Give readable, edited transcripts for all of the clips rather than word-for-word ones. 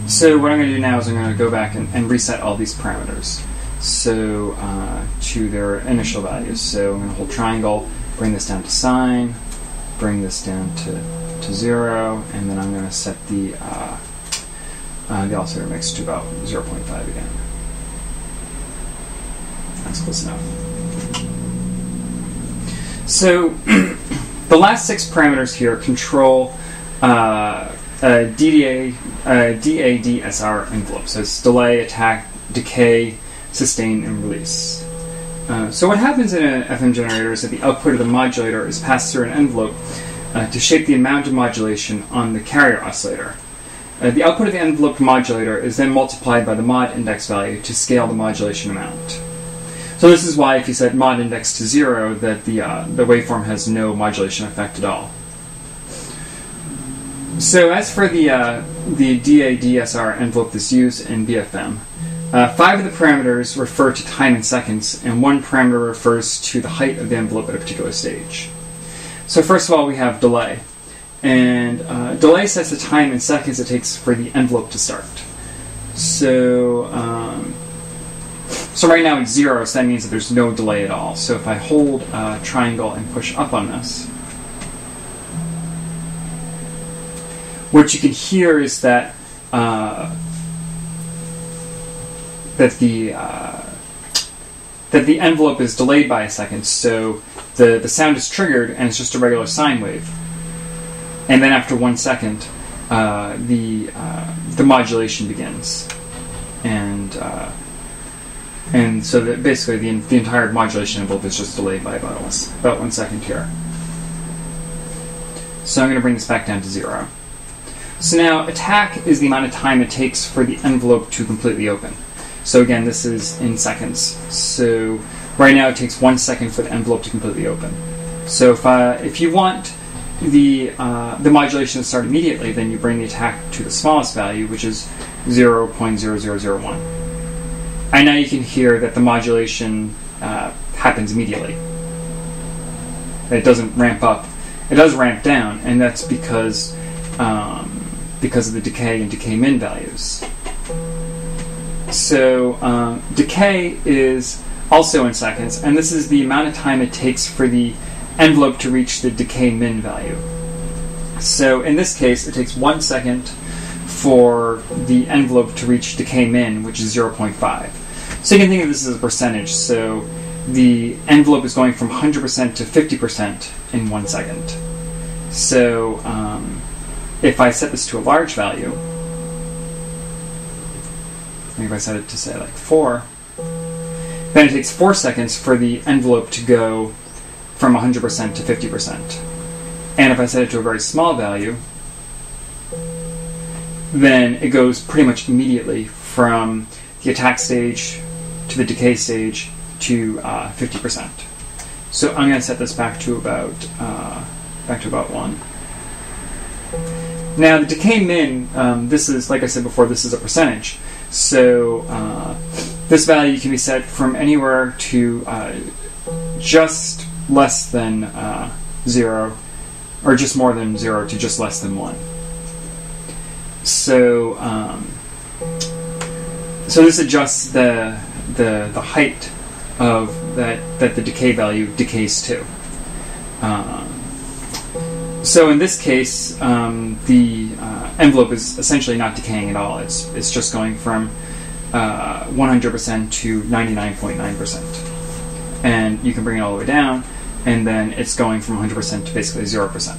So what I'm going to do now is I'm going to go back and reset all these parameters so to their initial values. So I'm going to hold triangle, bring this down to sine, bring this down to 0, and then I'm going to set the oscillator mix to about 0.5 again. That's close enough. So the last 6 parameters here control DADSR envelope. So it's delay, attack, decay, sustain, and release. So what happens in an FM generator is that the output of the modulator is passed through an envelope to shape the amount of modulation on the carrier oscillator. The output of the enveloped modulator is then multiplied by the mod index value to scale the modulation amount. So this is why if you set mod index to 0, that the waveform has no modulation effect at all. So as for the DADSR envelope that's used in BFM, 5 of the parameters refer to time in seconds, and 1 parameter refers to the height of the envelope at a particular stage. So first of all, we have delay. And delay sets the time in seconds it takes for the envelope to start. So right now it's 0, so that means that there's no delay at all. So if I hold triangle and push up on this, what you can hear is that that the envelope is delayed by a second. So the sound is triggered and it's just a regular sine wave. And then after 1 second, the modulation begins, and so that basically the entire modulation envelope is just delayed by about 1 second here. So I'm going to bring this back down to 0. So now attack is the amount of time it takes for the envelope to completely open. So again, this is in seconds. So right now it takes 1 second for the envelope to completely open. So if you want the modulation to start immediately, then you bring the attack to the smallest value, which is 0.0001. And now you can hear that the modulation happens immediately. It doesn't ramp up. It does ramp down, and that's because of the decay and decay min values. So decay is also in seconds, and this is the amount of time it takes for the envelope to reach the decay min value. So in this case, it takes 1 second for the envelope to reach decay min, which is 0.5. So you can think of this as a percentage. So the envelope is going from 100% to 50% in 1 second. So if I set this to a large value, maybe if I set it to say like 4, then it takes 4 seconds for the envelope to go from 100% to 50%. And if I set it to a very small value, then it goes pretty much immediately from the attack stage to the decay stage to 50%. So I'm going to set this back to about 1. Now the decay min, this is, like I said before, this is a percentage. So this value can be set from anywhere to just less than 0, or just more than 0 to just less than 1. So so this adjusts the height of that the decay value decays to. So in this case, the envelope is essentially not decaying at all. It's just going from 100% to 99.9%. And you can bring it all the way down, and then it's going from 100% to basically 0%.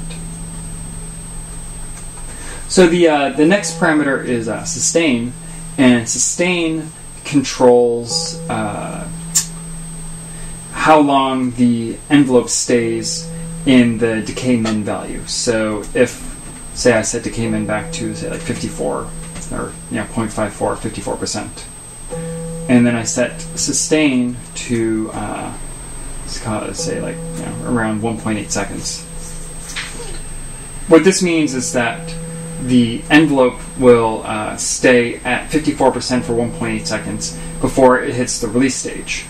So the next parameter is sustain, and sustain controls how long the envelope stays in the decay min value. So if, say, I set decay min back to, say, like 54, or 0.54, 54%, and then I set sustain to say like around 1.8 seconds. What this means is that the envelope will stay at 54% for 1.8 seconds before it hits the release stage.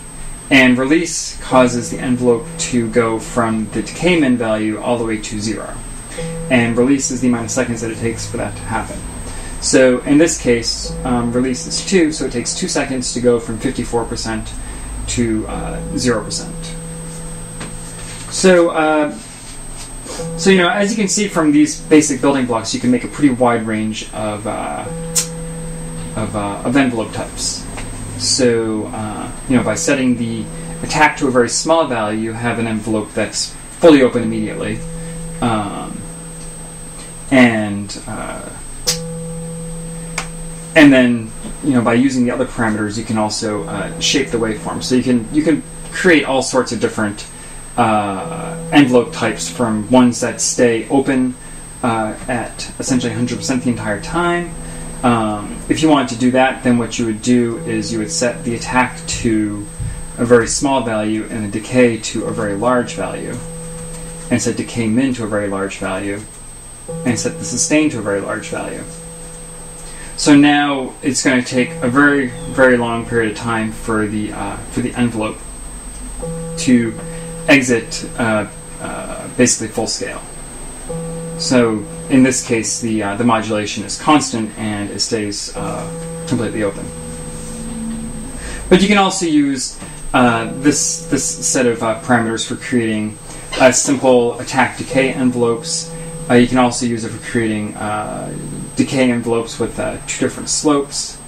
And release causes the envelope to go from the decay min value all the way to 0. and release is the amount of seconds that it takes for that to happen. So in this case, release is 2, so it takes 2 seconds to go from 54% to 0%. So you know, as you can see from these basic building blocks, you can make a pretty wide range of envelope types. So you know, by setting the attack to a very small value, you have an envelope that's fully open immediately, and then, you know, by using the other parameters, you can also shape the waveform. So you can create all sorts of different envelope types, from ones that stay open at essentially 100% the entire time. If you wanted to do that, then what you would do is you would set the attack to a very small value and the decay to a very large value, and set decay min to a very large value, and set the sustain to a very large value. So now it's going to take a very, very long period of time for the envelope to exit basically full scale. So in this case, the modulation is constant and it stays completely open. But you can also use this set of parameters for creating simple attack decay envelopes. You can also use it for creating decay envelopes with 2 different slopes.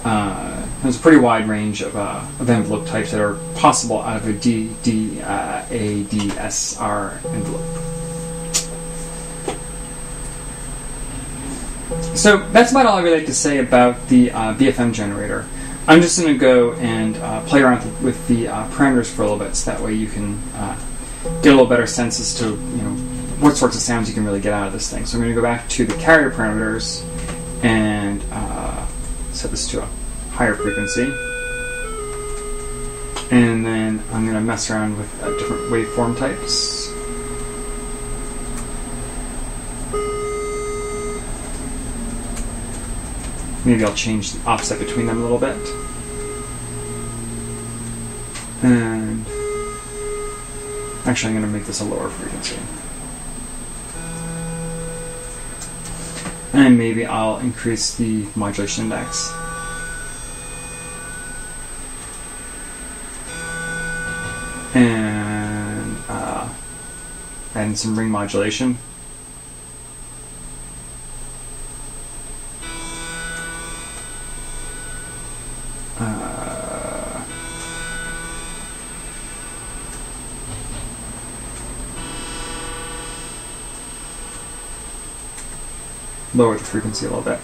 There's a pretty wide range of envelope types that are possible out of a ADSR envelope. So that's about all I really like to say about the BFM generator. I'm just going to go and play around with the parameters for a little bit, so that way you can get a little better sense as to, you know, what sorts of sounds you can really get out of this thing. So I'm going to go back to the carrier parameters and set this to a higher frequency. And then I'm going to mess around with different waveform types. Maybe I'll change the offset between them a little bit. And actually I'm going to make this a lower frequency. And maybe I'll increase the modulation index. And add in some ring modulation. Lower the frequency a little bit.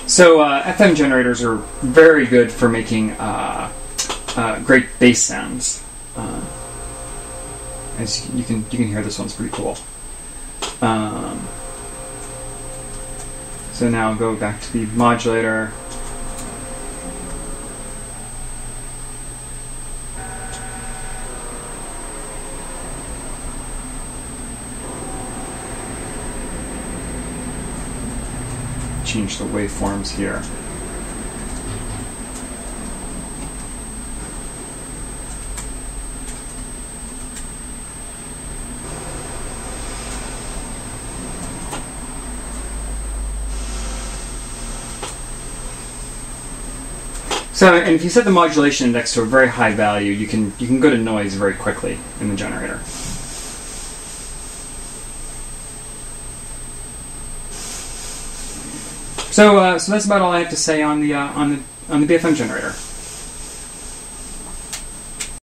So FM generators are very good for making great bass sounds. As you can hear, this one's pretty cool. So now I'll go back to the modulator. Change the waveforms here. So, and if you set the modulation index to a very high value, you can go to noise very quickly in the generator. So that's about all I have to say on the BFM generator.